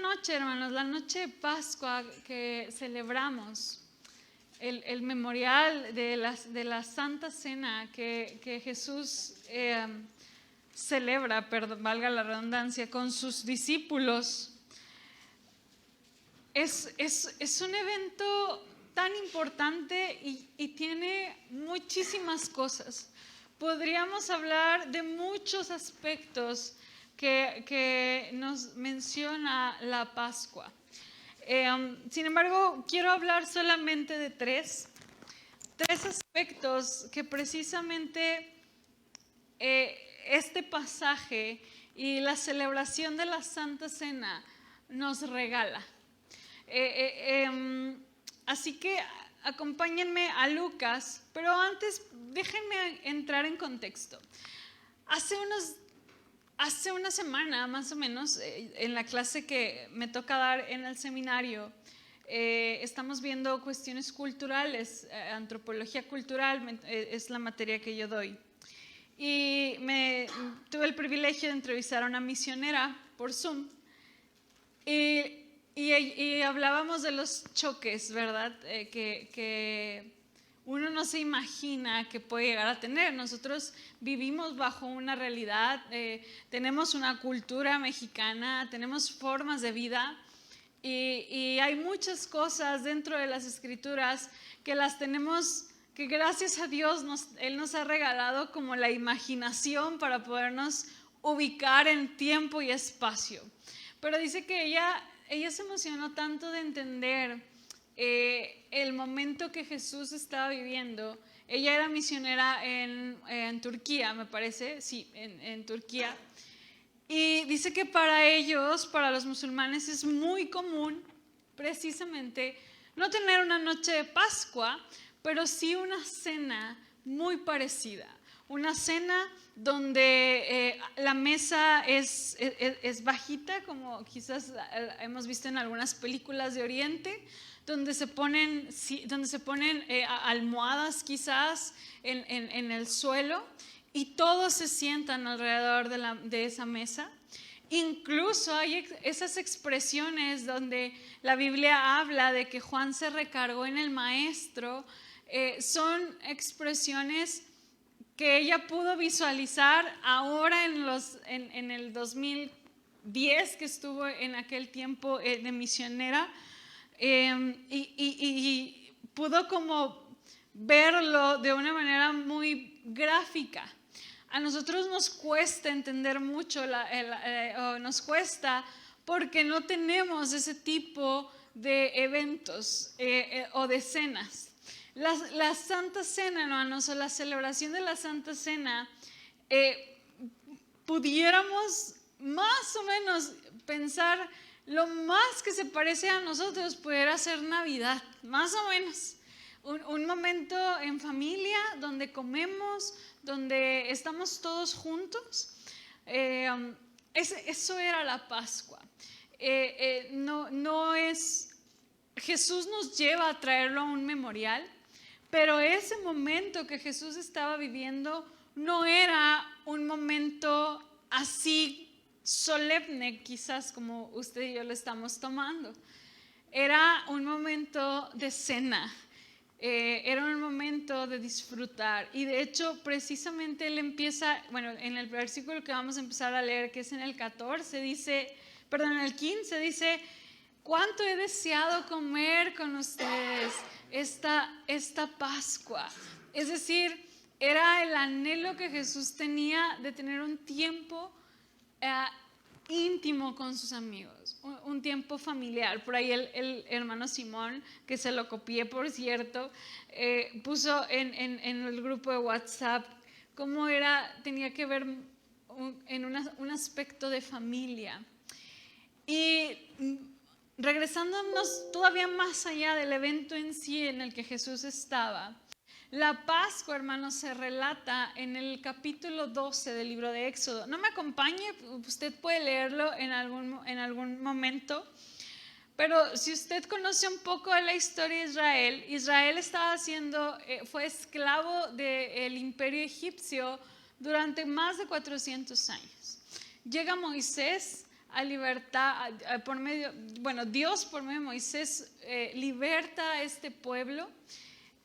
noche, hermanos, la noche de Pascua que celebramos, el memorial de la Santa Cena que Jesús celebra, valga la redundancia, con sus discípulos, es un evento tan importante y tiene muchísimas cosas. Podríamos hablar de muchos aspectos que nos menciona la Pascua. Sin embargo, quiero hablar solamente de tres aspectos que precisamente este pasaje y la celebración de la Santa Cena nos regala. Así que acompáñenme a Lucas, pero antes déjenme entrar en contexto. Hace una semana más o menos, en la clase que me toca dar en el seminario, estamos viendo cuestiones culturales, antropología cultural es la materia que yo doy. Y tuve el privilegio de entrevistar a una misionera por Zoom y hablábamos de los choques, ¿verdad? Que uno no se imagina que puede llegar a tener. Nosotros vivimos bajo una realidad, tenemos una cultura mexicana, tenemos formas de vida y hay muchas cosas dentro de las Escrituras que las tenemos, que gracias a Dios Él nos ha regalado como la imaginación para podernos ubicar en tiempo y espacio. Pero dice que ella se emocionó tanto de entender el momento que Jesús estaba viviendo. Ella era misionera en Turquía, me parece, sí, en Turquía. Y dice que para ellos, para los musulmanes, es muy común precisamente no tener una noche de Pascua, pero sí una cena muy parecida. Una cena donde la mesa es bajita, como quizás hemos visto en algunas películas de Oriente, donde se ponen almohadas quizás en el suelo y todos se sientan alrededor de esa mesa. Incluso hay esas expresiones donde la Biblia habla de que Juan se recargó en el maestro, son expresiones que ella pudo visualizar ahora en el 2010 que estuvo en aquel tiempo de misionera, y pudo como verlo de una manera muy gráfica. A nosotros nos cuesta entender mucho, nos cuesta porque no tenemos ese tipo de eventos o de cenas. La Santa Cena, hermanos, o la celebración de la Santa Cena, pudiéramos más o menos pensar lo más que se parece a nosotros pudiera ser Navidad, más o menos. Un momento en familia donde comemos, donde estamos todos juntos. Eso era la Pascua. Jesús nos lleva a traerlo a un memorial, pero ese momento que Jesús estaba viviendo no era un momento así solemne, quizás como usted y yo lo estamos tomando. Era un momento de cena, era un momento de disfrutar. Y de hecho, precisamente él empieza, en el versículo que vamos a empezar a leer, que es en el 14, en el 15 dice: cuánto he deseado comer con ustedes esta Pascua. Es decir, era el anhelo que Jesús tenía de tener un tiempo íntimo con sus amigos, un tiempo familiar. Por ahí el hermano Simón, que se lo copié por cierto, puso en el grupo de WhatsApp cómo tenía que ver en un aspecto de familia. Y regresándonos todavía más allá del evento en sí en el que Jesús estaba, la Pascua, hermanos, se relata en el capítulo 12 del libro de Éxodo. No me acompañe, usted puede leerlo en algún momento, pero si usted conoce un poco de la historia de Israel fue esclavo del imperio egipcio durante más de 400 años. Llega Moisés a libertar, Dios por medio de Moisés liberta a este pueblo,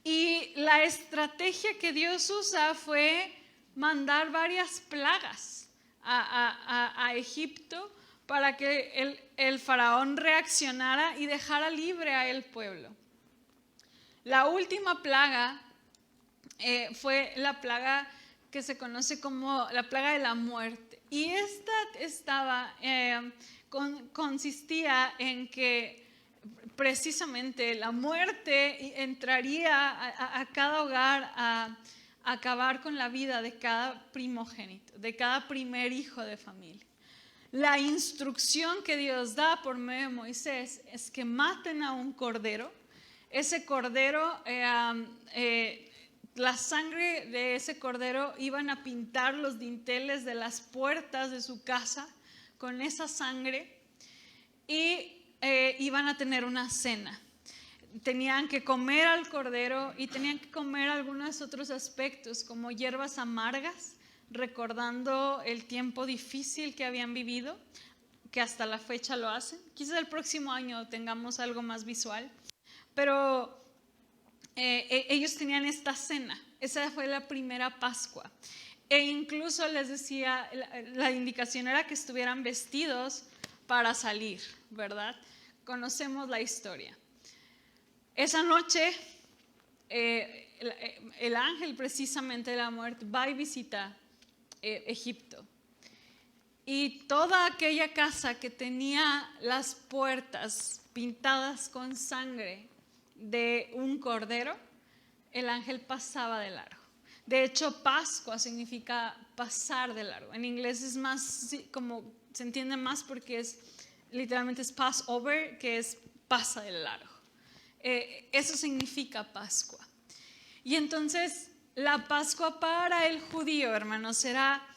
y la estrategia que Dios usa fue mandar varias plagas a Egipto para que el faraón reaccionara y dejara libre a el pueblo. La última plaga fue la plaga que se conoce como la plaga de la muerte. Y esta consistía en que precisamente la muerte entraría a cada hogar a acabar con la vida de cada primogénito, de cada primer hijo de familia. La instrucción que Dios da por medio de Moisés es que maten a un cordero. Ese cordero, la sangre de ese cordero iban a pintar los dinteles de las puertas de su casa con esa sangre, y iban a tener una cena. Tenían que comer al cordero y tenían que comer algunos otros aspectos como hierbas amargas, recordando el tiempo difícil que habían vivido, que hasta la fecha lo hacen. Quizás el próximo año tengamos algo más visual, pero ellos tenían esta cena. Esa fue la primera Pascua, e incluso les decía, la indicación era que estuvieran vestidos para salir, ¿verdad? Conocemos la historia. Esa noche el ángel precisamente de la muerte va y visita Egipto, y toda aquella casa que tenía las puertas pintadas con sangre de un cordero, el ángel pasaba de largo. De hecho, Pascua significa pasar de largo. En inglés es más, como se entiende más, porque literalmente es Passover, que es pasa de largo. Eso significa Pascua. Y entonces la Pascua para el judío, hermanos, era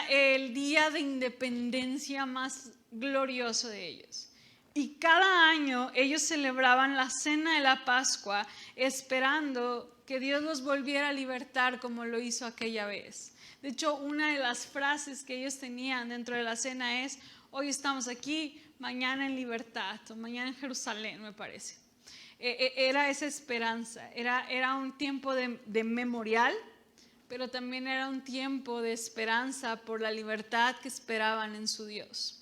el día de independencia más glorioso de ellos. Y cada año ellos celebraban la cena de la Pascua esperando que Dios los volviera a libertar como lo hizo aquella vez. De hecho, una de las frases que ellos tenían dentro de la cena es: hoy estamos aquí, mañana en libertad, o mañana en Jerusalén, me parece. Era esa esperanza, era un tiempo de memorial, pero también era un tiempo de esperanza por la libertad que esperaban en su Dios.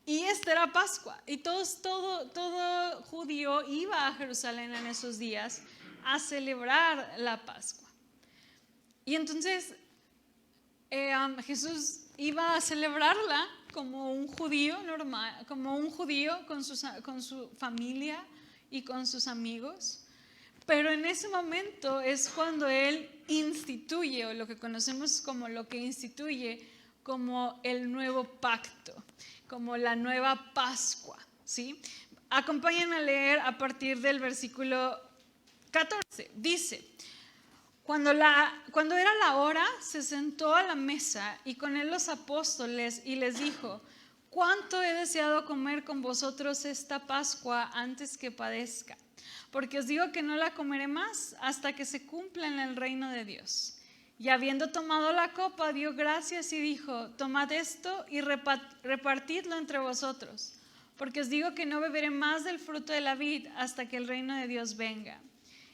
Y esta era Pascua, y todo judío iba a Jerusalén en esos días a celebrar la Pascua. Y entonces Jesús iba a celebrarla como un judío normal, como un judío con su familia y con sus amigos. Pero en ese momento es cuando Él instituye, o lo que conocemos como lo que instituye como el nuevo pacto, como la nueva Pascua, ¿sí? Acompáñenme a leer a partir del versículo 14. Dice: Cuando era la hora, se sentó a la mesa y con él los apóstoles, y les dijo: cuánto he deseado comer con vosotros esta Pascua antes que padezca, porque os digo que no la comeré más hasta que se cumpla en el reino de Dios. Y habiendo tomado la copa, dio gracias y dijo: tomad esto y repartidlo entre vosotros, porque os digo que no beberé más del fruto de la vid hasta que el reino de Dios venga.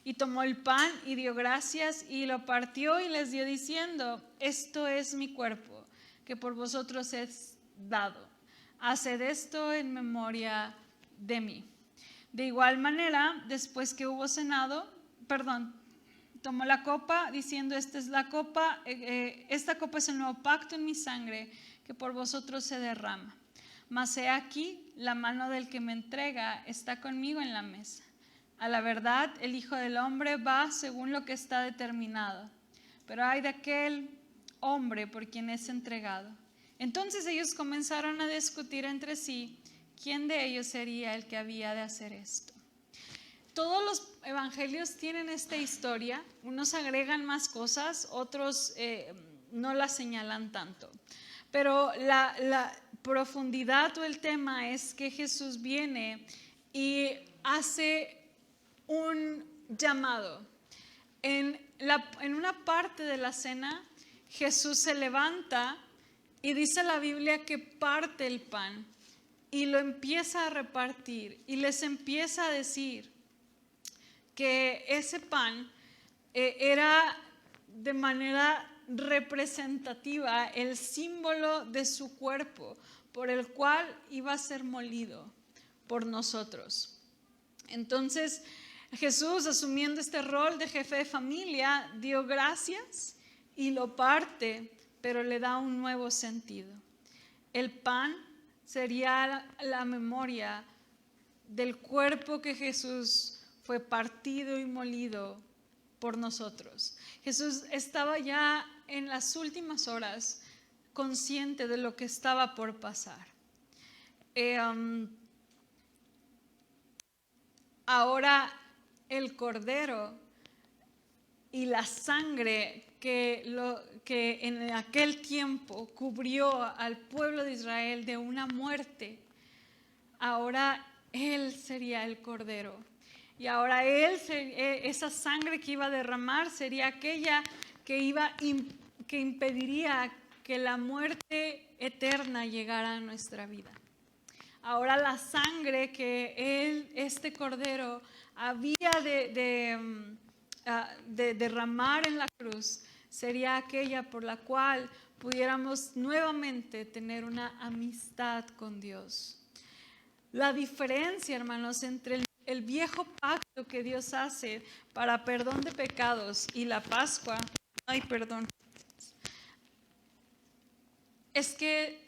Y tomó el pan y dio gracias y lo partió y les dio diciendo: esto es mi cuerpo, que por vosotros es dado. Haced esto en memoria de mí. De igual manera, después que hubo cenado, tomó la copa diciendo: esta copa es el nuevo pacto en mi sangre, que por vosotros se derrama. Mas he aquí, la mano del que me entrega está conmigo en la mesa. A la verdad, el Hijo del Hombre va según lo que está determinado, pero ay de aquel hombre por quien es entregado. Entonces ellos comenzaron a discutir entre sí quién de ellos sería el que había de hacer esto. Todos los evangelios tienen esta historia, unos agregan más cosas, otros no la señalan tanto. Pero la profundidad o el tema es que Jesús viene y hace un llamado. En una parte de la cena, Jesús se levanta Y dice la Biblia que parte el pan y lo empieza a repartir y les empieza a decir que ese pan era de manera representativa el símbolo de su cuerpo por el cual iba a ser molido por nosotros. Entonces Jesús, asumiendo este rol de jefe de familia, dio gracias y lo parte, pero le da un nuevo sentido. El pan sería la memoria del cuerpo que Jesús fue partido y molido por nosotros. Jesús estaba ya en las últimas horas consciente de lo que estaba por pasar. Ahora el cordero y la sangre que en aquel tiempo cubrió al pueblo de Israel de una muerte, ahora Él sería el cordero. Y ahora esa sangre que iba a derramar sería aquella que impediría que la muerte eterna llegara a nuestra vida. Ahora la sangre que este cordero había de derramar en la cruz sería aquella por la cual pudiéramos nuevamente tener una amistad con Dios. La diferencia, hermanos, entre el viejo pacto que Dios hace para perdón de pecados y la Pascua, es que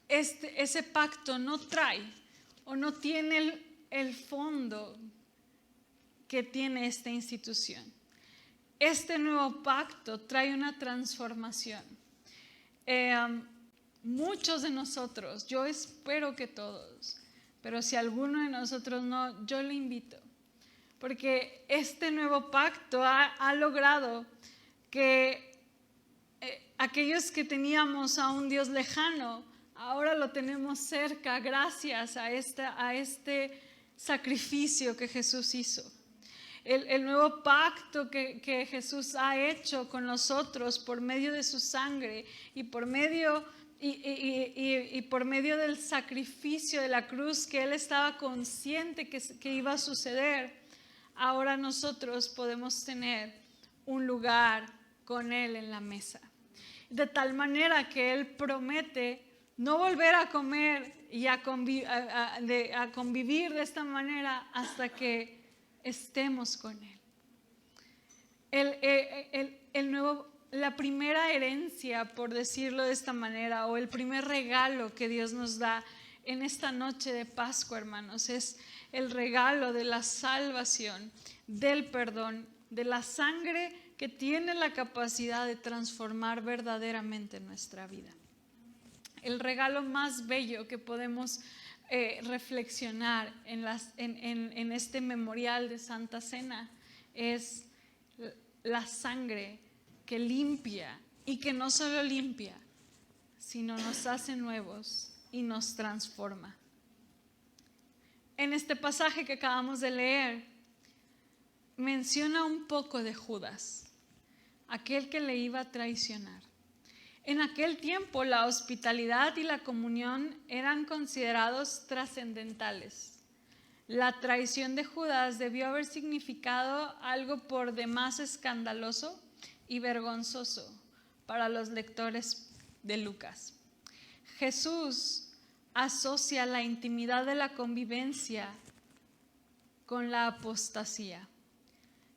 ese pacto no trae o no tiene el fondo que tiene esta institución. Este nuevo pacto trae una transformación. Muchos de nosotros, yo espero que todos, pero si alguno de nosotros no, yo le invito, porque este nuevo pacto ha logrado que aquellos que teníamos a un Dios lejano, ahora lo tenemos cerca gracias a este sacrificio que Jesús hizo. El nuevo pacto que Jesús ha hecho con nosotros por medio de su sangre y por medio del sacrificio de la cruz que Él estaba consciente que iba a suceder, ahora nosotros podemos tener un lugar con Él en la mesa. De tal manera que Él promete no volver a comer y a convivir de esta manera hasta que estemos con Él. La primera herencia, por decirlo de esta manera, o el primer regalo que Dios nos da en esta noche de Pascua, hermanos, es el regalo de la salvación, del perdón, de la sangre que tiene la capacidad de transformar verdaderamente nuestra vida. El regalo más bello que podemos reflexionar en este memorial de Santa Cena es la sangre que limpia, y que no solo limpia, sino nos hace nuevos y nos transforma. En este pasaje que acabamos de leer, menciona un poco de Judas, aquel que le iba a traicionar. En aquel tiempo la hospitalidad y la comunión eran considerados trascendentales. La traición de Judas debió haber significado algo por demás escandaloso y vergonzoso para los lectores de Lucas. Jesús asocia la intimidad de la convivencia con la apostasía.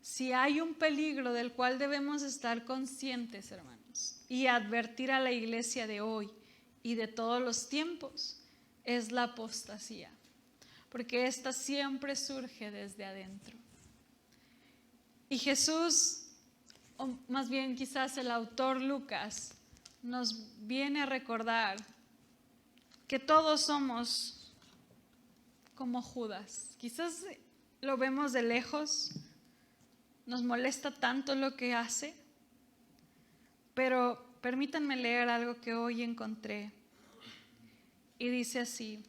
Si hay un peligro del cual debemos estar conscientes, hermanos, y advertir a la iglesia de hoy y de todos los tiempos, es la apostasía, porque esta siempre surge desde adentro. Y Jesús, o más bien quizás el autor Lucas, nos viene a recordar que todos somos como Judas. Quizás lo vemos de lejos, nos molesta tanto lo que hace, pero permítanme leer algo que hoy encontré. Y dice así: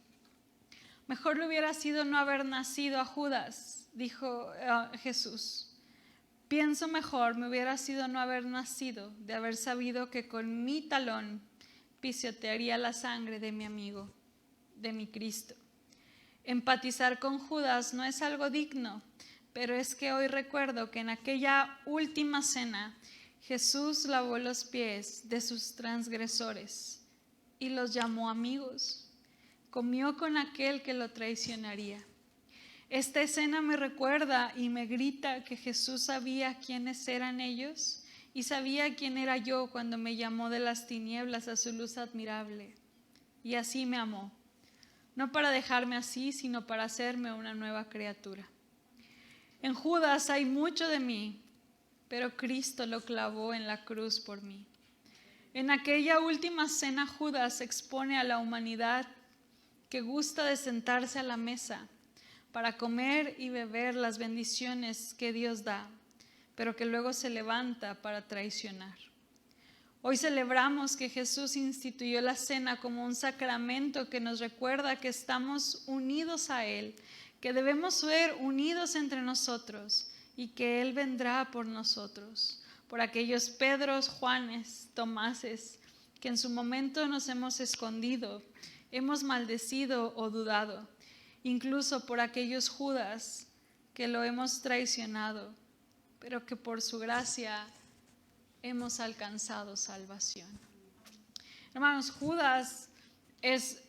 mejor le hubiera sido no haber nacido a Judas, dijo Jesús. Pienso mejor me hubiera sido no haber nacido, de haber sabido que con mi talón pisotearía la sangre de mi amigo, de mi Cristo. Empatizar con Judas no es algo digno, pero es que hoy recuerdo que en aquella última cena Jesús lavó los pies de sus transgresores y los llamó amigos. Comió con aquel que lo traicionaría. Esta escena me recuerda y me grita que Jesús sabía quiénes eran ellos y sabía quién era yo cuando me llamó de las tinieblas a su luz admirable. Y así me amó, no para dejarme así, sino para hacerme una nueva criatura. En Judas hay mucho de mí, pero Cristo lo clavó en la cruz por mí. En aquella última cena Judas expone a la humanidad que gusta de sentarse a la mesa para comer y beber las bendiciones que Dios da, pero que luego se levanta para traicionar. Hoy celebramos que Jesús instituyó la cena como un sacramento que nos recuerda que estamos unidos a Él, que debemos ser unidos entre nosotros y que Él vendrá por nosotros, por aquellos Pedros, Juanes, Tomases, que en su momento nos hemos escondido, hemos maldecido o dudado, incluso por aquellos Judas que lo hemos traicionado, pero que por su gracia hemos alcanzado salvación. Hermanos, Judas es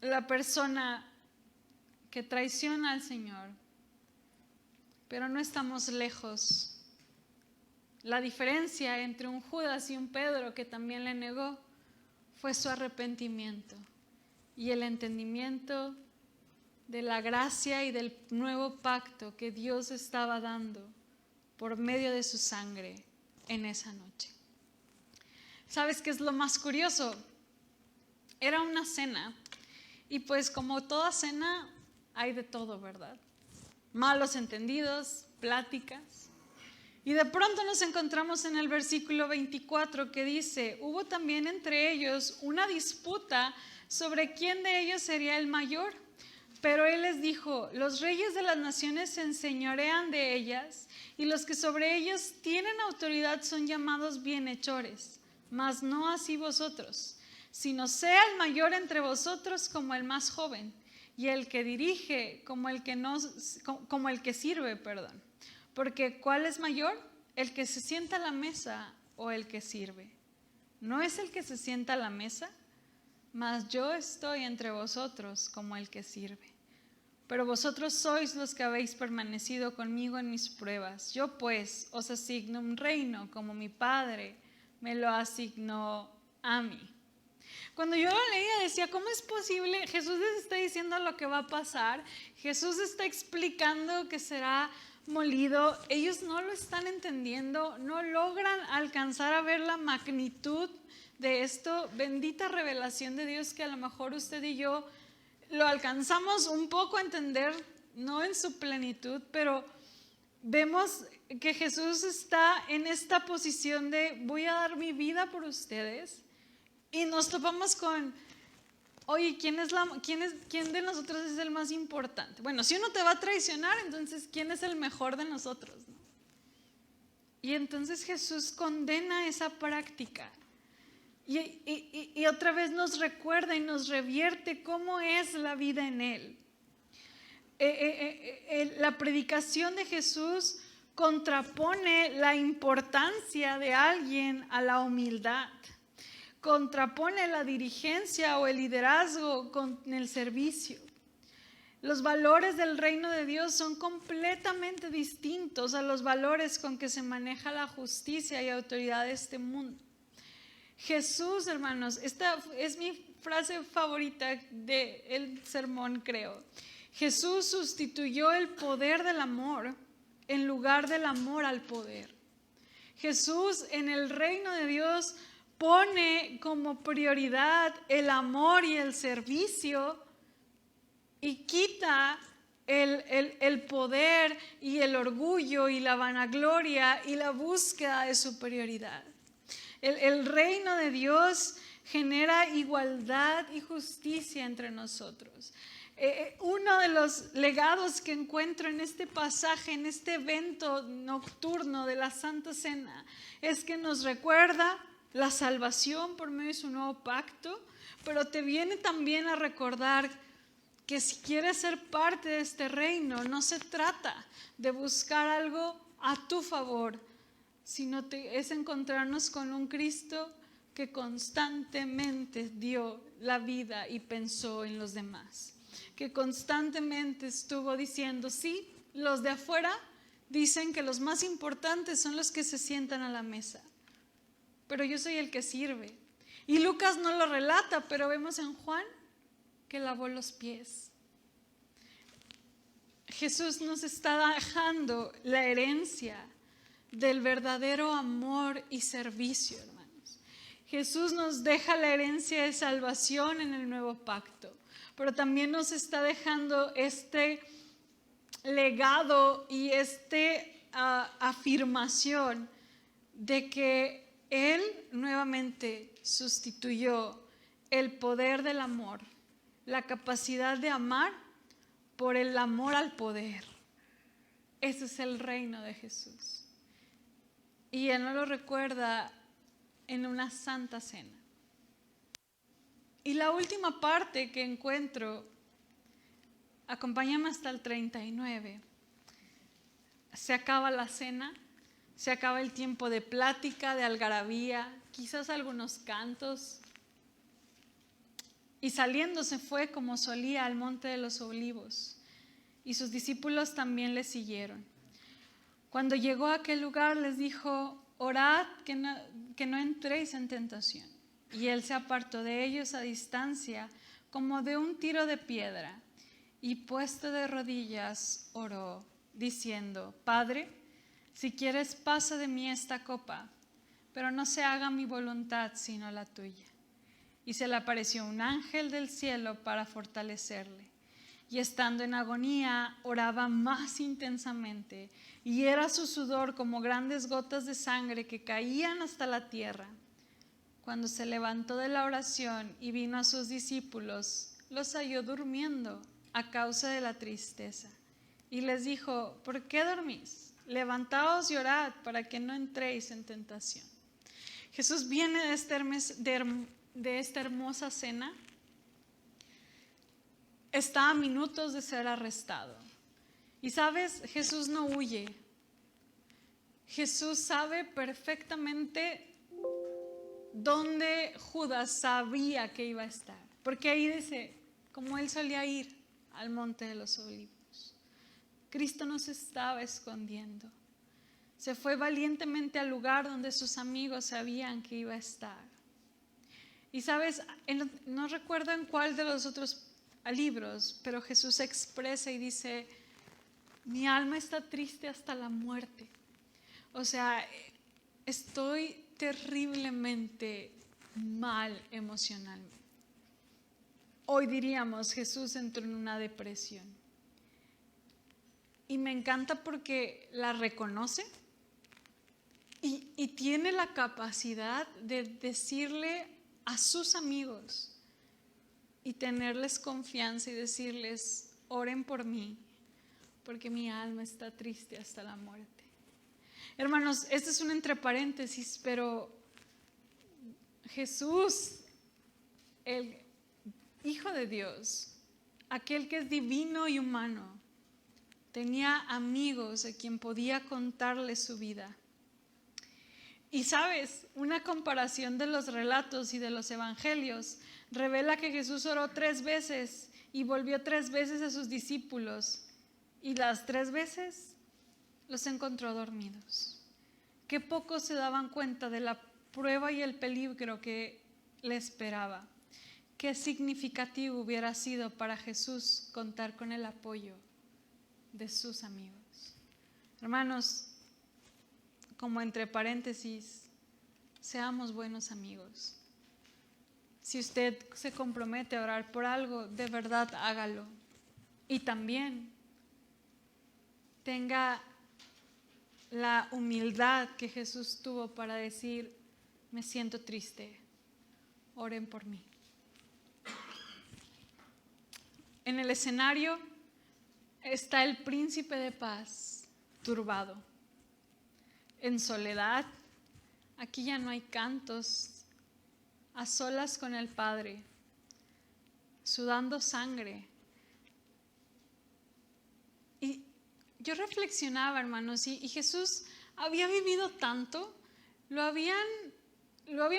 la persona que traiciona al Señor, pero no estamos lejos. La diferencia entre un Judas y un Pedro que también le negó fue su arrepentimiento y el entendimiento de la gracia y del nuevo pacto que Dios estaba dando por medio de su sangre en esa noche. ¿Sabes qué es lo más curioso? Era una cena y pues como toda cena hay de todo, ¿verdad? Malos entendidos, pláticas. Y de pronto nos encontramos en el versículo 24 que dice: hubo también entre ellos una disputa sobre quién de ellos sería el mayor. Pero él les dijo: los reyes de las naciones se enseñorean de ellas, y los que sobre ellos tienen autoridad son llamados bienhechores, mas no así vosotros, sino sea el mayor entre vosotros como el más joven, y el que dirige como el que sirve, perdón. Porque ¿cuál es mayor? ¿El que se sienta a la mesa o el que sirve? ¿No es el que se sienta a la mesa? Mas yo estoy entre vosotros como el que sirve. Pero vosotros sois los que habéis permanecido conmigo en mis pruebas. Yo pues os asigno un reino como mi Padre me lo asignó a mí. Cuando yo lo leía decía, ¿cómo es posible? Jesús les está diciendo lo que va a pasar. Jesús está explicando que será molido. Ellos no lo están entendiendo, no logran alcanzar a ver la magnitud de esto. Bendita revelación de Dios que a lo mejor usted y yo lo alcanzamos un poco a entender, no en su plenitud, pero vemos que Jesús está en esta posición de voy a dar mi vida por ustedes, y nos topamos con, oye, ¿quién de nosotros es el más importante? Bueno, si uno te va a traicionar, entonces ¿quién es el mejor de nosotros? ¿No? Y entonces Jesús condena esa práctica. Y otra vez nos recuerda y nos revierte cómo es la vida en Él. La predicación de Jesús contrapone la importancia de alguien a la humildad. Contrapone la dirigencia o el liderazgo con el servicio. Los valores del reino de Dios son completamente distintos a los valores con que se maneja la justicia y autoridad de este mundo. Jesús, hermanos, esta es mi frase favorita del sermón, creo. Jesús sustituyó el poder del amor en lugar del amor al poder. Jesús en el reino de Dios pone como prioridad el amor y el servicio y quita el poder y el orgullo y la vanagloria y la búsqueda de superioridad. El reino de Dios genera igualdad y justicia entre nosotros. Uno de los legados que encuentro en este pasaje, en este evento nocturno de la Santa Cena, es que nos recuerda la salvación por medio de su nuevo pacto, pero te viene también a recordar que si quieres ser parte de este reino, no se trata de buscar algo a tu favor, sino es encontrarnos con un Cristo que constantemente dio la vida y pensó en los demás, que constantemente estuvo diciendo, sí, los de afuera dicen que los más importantes son los que se sientan a la mesa, pero yo soy el que sirve. Y Lucas no lo relata, pero vemos en Juan que lavó los pies. Jesús nos está dejando la herencia del verdadero amor y servicio, hermanos. Jesús nos deja la herencia de salvación en el nuevo pacto, pero también nos está dejando este legado y afirmación de que Él nuevamente sustituyó el poder del amor, la capacidad de amar por el amor al poder. Ese es el reino de Jesús. Y Él nos lo recuerda en una santa cena. Y la última parte que encuentro, acompáñame hasta el 39. Se acaba la cena, se acaba el tiempo de plática, de algarabía, quizás algunos cantos. Y saliendo se fue como solía al monte de los olivos, y sus discípulos también le siguieron. Cuando llegó a aquel lugar les dijo, orad que no entréis en tentación. Y él se apartó de ellos a distancia, como de un tiro de piedra, y puesto de rodillas oró, diciendo, Padre, si quieres pasa de mí esta copa, pero no se haga mi voluntad sino la tuya. Y se le apareció un ángel del cielo para fortalecerle. Y estando en agonía, oraba más intensamente, y era su sudor como grandes gotas de sangre que caían hasta la tierra. Cuando se levantó de la oración y vino a sus discípulos, los halló durmiendo a causa de la tristeza. Y les dijo, ¿por qué dormís? Levantaos y orad para que no entréis en tentación. Jesús viene de esta hermosa cena. Está a minutos de ser arrestado. Y sabes, Jesús no huye. Jesús sabe perfectamente dónde Judas sabía que iba a estar. Porque ahí dice, como él solía ir al monte de los olivos. Cristo no se estaba escondiendo. Se fue valientemente al lugar donde sus amigos sabían que iba a estar. Y sabes, no recuerdo en cuál de los otros libros, pero Jesús expresa y dice, mi alma está triste hasta la muerte. O sea, estoy terriblemente mal emocionalmente. Hoy diríamos, Jesús entró en una depresión. Y me encanta porque la reconoce y tiene la capacidad de decirle a sus amigos y tenerles confianza y decirles, oren por mí, porque mi alma está triste hasta la muerte. Hermanos, este es un entre paréntesis, pero Jesús, el Hijo de Dios, aquel que es divino y humano, tenía amigos a quien podía contarle su vida. Y sabes, una comparación de los relatos y de los evangelios revela que Jesús oró 3 veces y volvió 3 veces a sus discípulos, y las 3 veces los encontró dormidos. Qué pocos se daban cuenta de la prueba y el peligro que le esperaba. Qué significativo hubiera sido para Jesús contar con el apoyo de sus amigos. Hermanos, como entre paréntesis, seamos buenos amigos. Si usted se compromete a orar por algo, de verdad hágalo. Y también tenga la humildad que Jesús tuvo para decir, me siento triste, oren por mí. En el escenario está el príncipe de paz, turbado, en soledad, aquí ya no hay cantos, a solas con el Padre, sudando sangre. Y yo reflexionaba, hermanos, y Jesús había vivido tanto, lo habían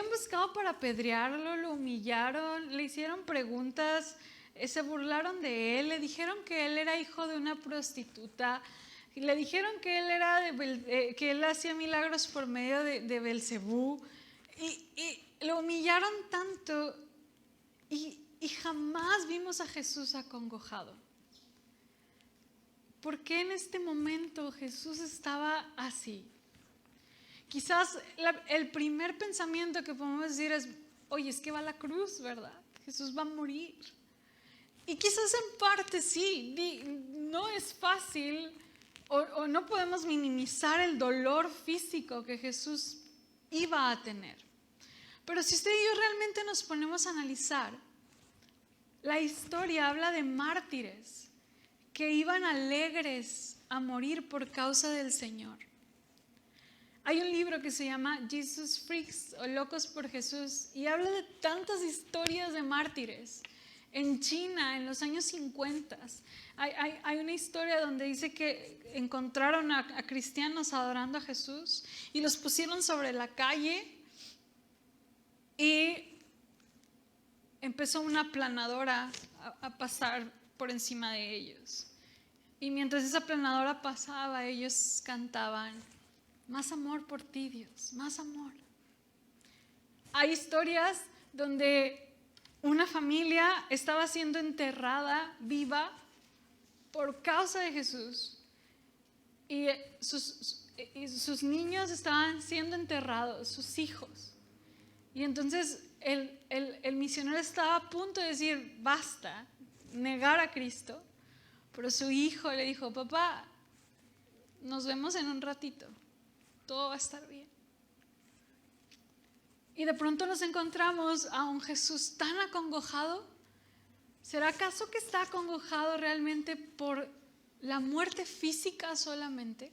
buscado para apedrearlo, lo humillaron, le hicieron preguntas, se burlaron de él, le dijeron que él era hijo de una prostituta, le dijeron que él era que él hacía milagros por medio de Belcebú, y lo humillaron tanto, y jamás vimos a Jesús acongojado. ¿Por qué en este momento Jesús estaba así? Quizás el primer pensamiento que podemos decir es, oye, es que va a la cruz, ¿verdad? Jesús va a morir. Y quizás en parte sí, no es fácil o no podemos minimizar el dolor físico que Jesús iba a tener. Pero si usted y yo realmente nos ponemos a analizar, la historia habla de mártires que iban alegres a morir por causa del Señor. Hay un libro que se llama Jesus Freaks o Locos por Jesús y habla de tantas historias de mártires. En China, en los años 50, hay una historia donde dice que encontraron a cristianos adorando a Jesús y los pusieron sobre la calle y empezó una planadora a pasar por encima de ellos. Y mientras esa planadora pasaba, ellos cantaban, más amor por ti, Dios, más amor. Hay historias donde una familia estaba siendo enterrada viva por causa de Jesús y sus niños estaban siendo enterrados, sus hijos. Y entonces el misionero estaba a punto de decir, basta, negar a Cristo, pero su hijo le dijo, papá, nos vemos en un ratito. Todo va a estar bien. Y de pronto nos encontramos a un Jesús tan acongojado. ¿Será acaso que está acongojado realmente por la muerte física solamente?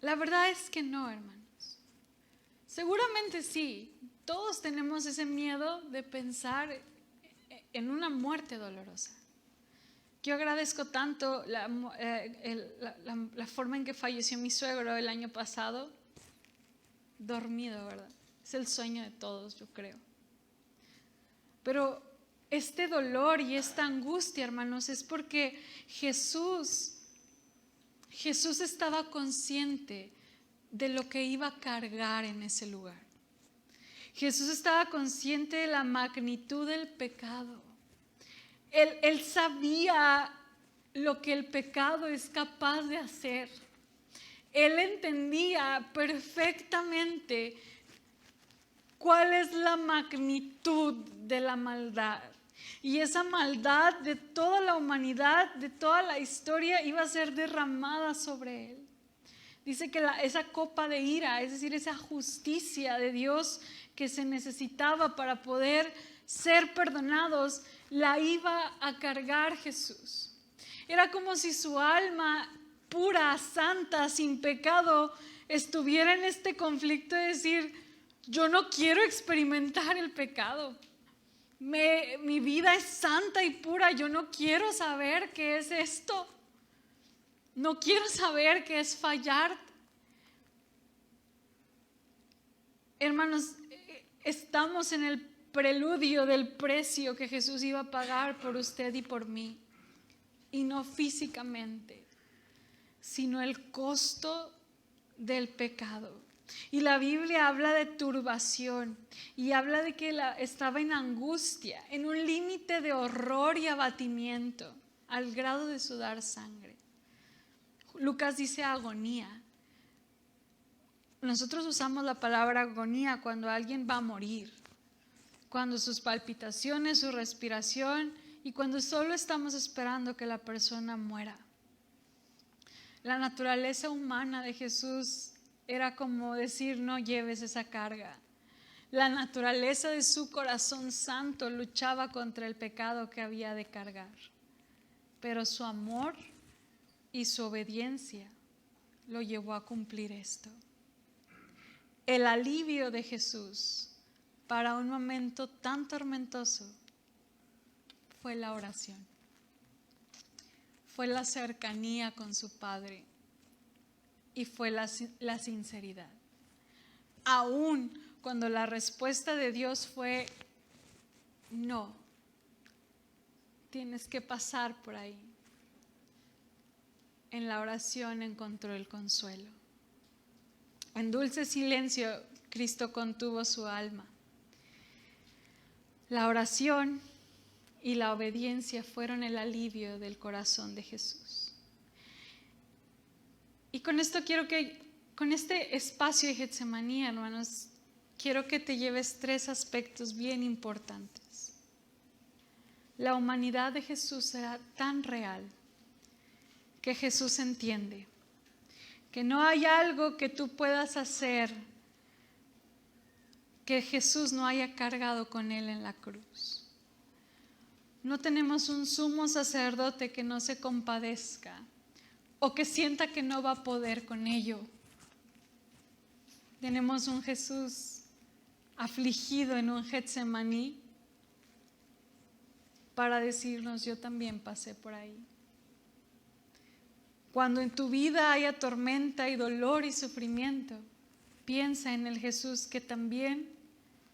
La verdad es que no, hermanos. Seguramente sí. Todos tenemos ese miedo de pensar en una muerte dolorosa. Yo agradezco tanto la forma en que falleció mi suegro el año pasado, dormido, ¿verdad? Es el sueño de todos, yo creo. Pero este dolor y esta angustia, hermanos, es porque Jesús estaba consciente de lo que iba a cargar en ese lugar. Jesús estaba consciente de la magnitud del pecado. Él sabía lo que el pecado es capaz de hacer. Él entendía perfectamente cuál es la magnitud de la maldad. Y esa maldad de toda la humanidad, de toda la historia, iba a ser derramada sobre él. Dice que esa copa de ira, es decir, esa justicia de Dios que se necesitaba para poder ser perdonados, la iba a cargar Jesús. Era como si su alma pura, santa, sin pecado, estuviera en este conflicto de decir, yo no quiero experimentar el pecado. Mi vida es santa y pura, yo no quiero saber qué es esto. No quiero saber qué es fallar. Hermanos, estamos en el preludio del precio que Jesús iba a pagar por usted y por mí, y no físicamente, sino el costo del pecado. Y la Biblia habla de turbación y habla de que estaba en angustia, en un límite de horror y abatimiento, al grado de sudar sangre. Lucas dice agonía. Nosotros usamos la palabra agonía cuando alguien va a morir, cuando sus palpitaciones, su respiración y cuando solo estamos esperando que la persona muera. La naturaleza humana de Jesús era como decir, no lleves esa carga. La naturaleza de su corazón santo luchaba contra el pecado que había de cargar, pero su amor y su obediencia lo llevó a cumplir esto. el alivio de Jesús para un momento tan tormentoso fue la oración. Fue la cercanía con su Padre y fue la sinceridad. Aún cuando la respuesta de Dios fue no, tienes que pasar por ahí. En la oración encontró el consuelo. En dulce silencio, Cristo contuvo su alma. La oración y la obediencia fueron el alivio del corazón de Jesús. Y con esto con este espacio de Getsemaní, hermanos, quiero que te lleves 3 aspectos bien importantes. La humanidad de Jesús era tan real que Jesús entiende que no hay algo que tú puedas hacer que Jesús no haya cargado con él en la cruz. No tenemos un sumo sacerdote que no se compadezca o que sienta que no va a poder con ello. Tenemos un Jesús afligido en un Getsemaní para decirnos: yo también pasé por ahí. Cuando en tu vida haya tormenta y dolor y sufrimiento, piensa en el Jesús que también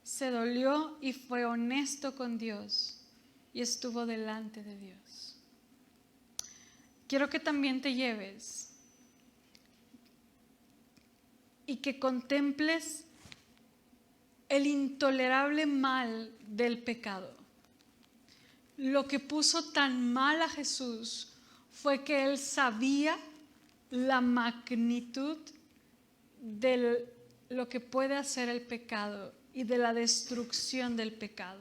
se dolió y fue honesto con Dios y estuvo delante de Dios. Quiero que también te lleves y que contemples el intolerable mal del pecado. Lo que puso tan mal a Jesús fue que él sabía la magnitud de lo que puede hacer el pecado y de la destrucción del pecado.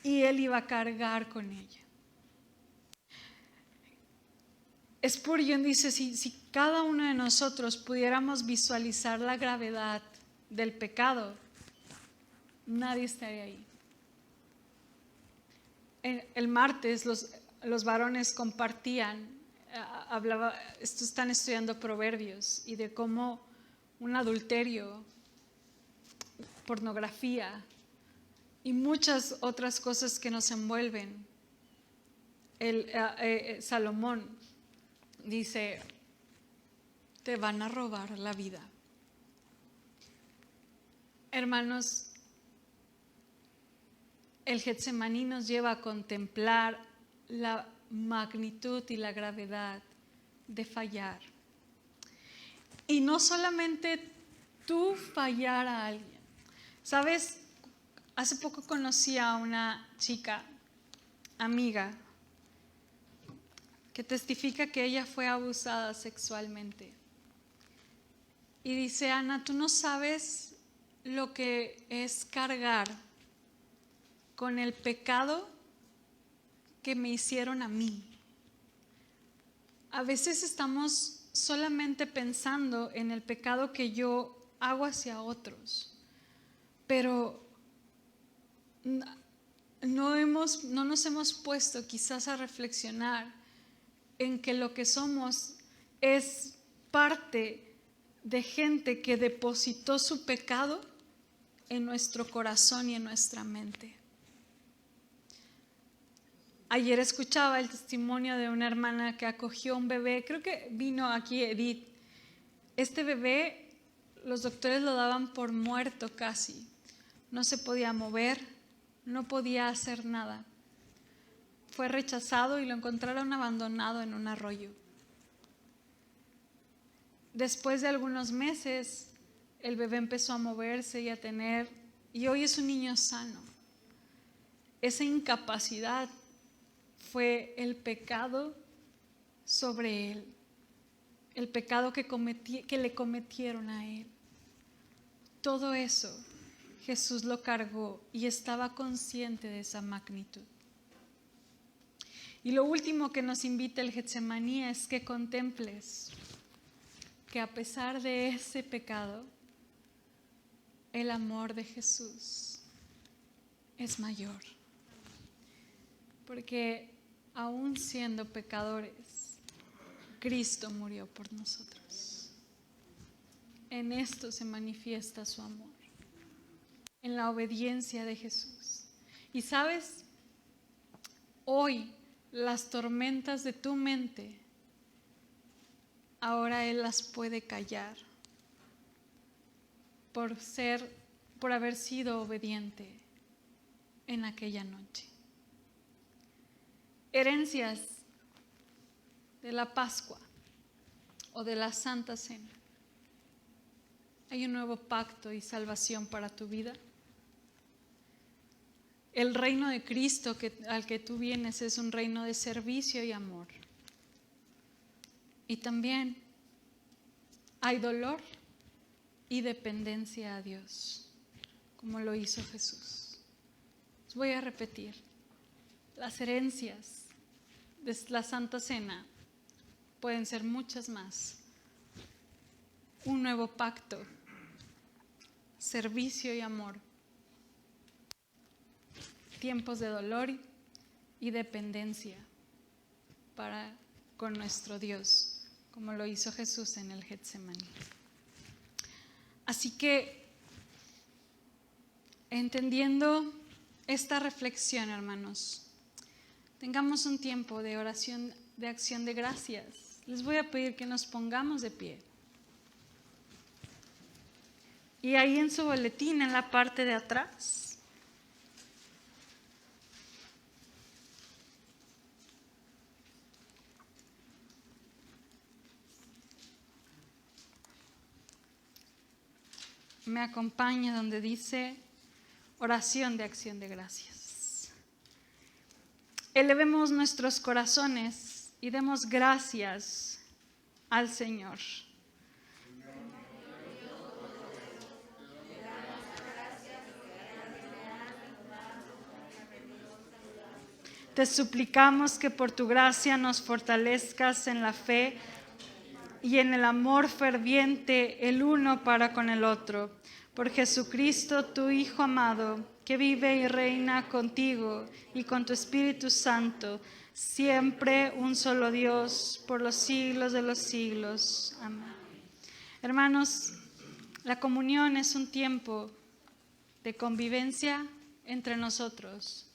Y él iba a cargar con ella. Spurgeon dice: si cada uno de nosotros pudiéramos visualizar la gravedad del pecado, nadie estaría ahí. El martes los varones compartían, están estudiando Proverbios y de cómo un adulterio, pornografía y muchas otras cosas que nos envuelven. Salomón dice: te van a robar la vida. Hermanos, el Getsemaní nos lleva a contemplar la magnitud y la gravedad de fallar. Y no solamente tú fallar a alguien. ¿Sabes? Hace poco conocí a una chica, amiga, que testifica que ella fue abusada sexualmente. Y dice: Ana, tú no sabes lo que es cargar con el pecado que me hicieron a mí. A veces estamos solamente pensando en el pecado que yo hago hacia otros, pero no nos hemos puesto quizás a reflexionar en que lo que somos es parte de gente que depositó su pecado en nuestro corazón y en nuestra mente. Ayer escuchaba el testimonio de una hermana que acogió un bebé, creo que vino aquí Edith. Este bebé, los doctores lo daban por muerto casi. No se podía mover, no podía hacer nada. Fue rechazado y lo encontraron abandonado en un arroyo. Después de algunos meses, el bebé empezó a moverse y hoy es un niño sano. Esa incapacidad fue el pecado sobre él, el pecado que le cometieron a él. Todo eso Jesús lo cargó y estaba consciente de esa magnitud. Y lo último que nos invita el Getsemaní es que contemples que a pesar de ese pecado, el amor de Jesús es mayor. Porque aún siendo pecadores, Cristo murió por nosotros. en esto se manifiesta su amor, en la obediencia de Jesús. Y sabes, hoy las tormentas de tu mente, ahora Él las puede callar por haber sido obediente en aquella noche. Herencias de la Pascua o de la Santa Cena. Hay un nuevo pacto y salvación para tu vida. El reino de Cristo al que tú vienes es un reino de servicio y amor. Y también hay dolor y dependencia a Dios, como lo hizo Jesús. Les voy a repetir. Las herencias de la Santa Cena pueden ser muchas más. Un nuevo pacto, servicio y amor, tiempos de dolor y dependencia con nuestro Dios, como lo hizo Jesús en el Getsemaní. Así que, entendiendo esta reflexión, hermanos, tengamos un tiempo de oración, de acción de gracias. Les voy a pedir que nos pongamos de pie. Y ahí en su boletín, en la parte de atrás, me acompaña donde dice oración de acción de gracias. Elevemos nuestros corazones y demos gracias al Señor. Te suplicamos que por tu gracia nos fortalezcas en la fe y en el amor ferviente el uno para con el otro. Por Jesucristo, tu Hijo amado, que vive y reina contigo y con tu Espíritu Santo, siempre un solo Dios, por los siglos de los siglos. Amén. Hermanos, la comunión es un tiempo de convivencia entre nosotros,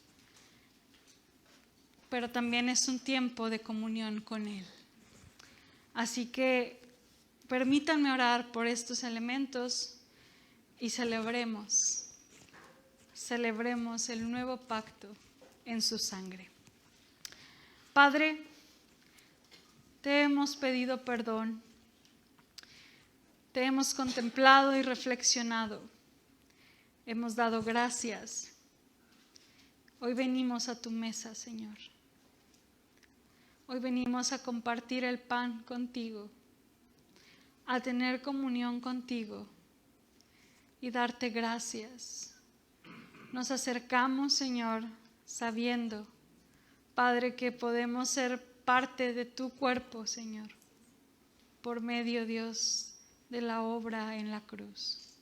pero también es un tiempo de comunión con Él. Así que permítanme orar por estos elementos y celebremos el nuevo pacto en su sangre. Padre, te hemos pedido perdón, te hemos contemplado y reflexionado, hemos dado gracias. Hoy venimos a tu mesa, Señor. Hoy venimos a compartir el pan contigo, a tener comunión contigo y darte gracias. Nos acercamos, Señor, sabiendo, Padre, que podemos ser parte de tu cuerpo, Señor, por medio, Dios, de la obra en la cruz.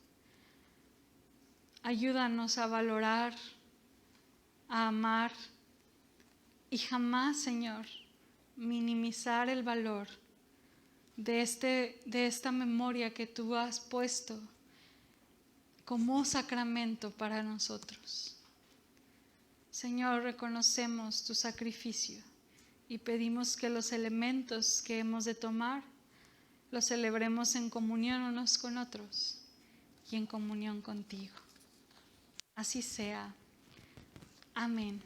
Ayúdanos a valorar, a amar y jamás, Señor, minimizar el valor de esta memoria que tú has puesto como sacramento para nosotros. Señor, reconocemos tu sacrificio y pedimos que los elementos que hemos de tomar los celebremos en comunión unos con otros y en comunión contigo. Así sea. Amén.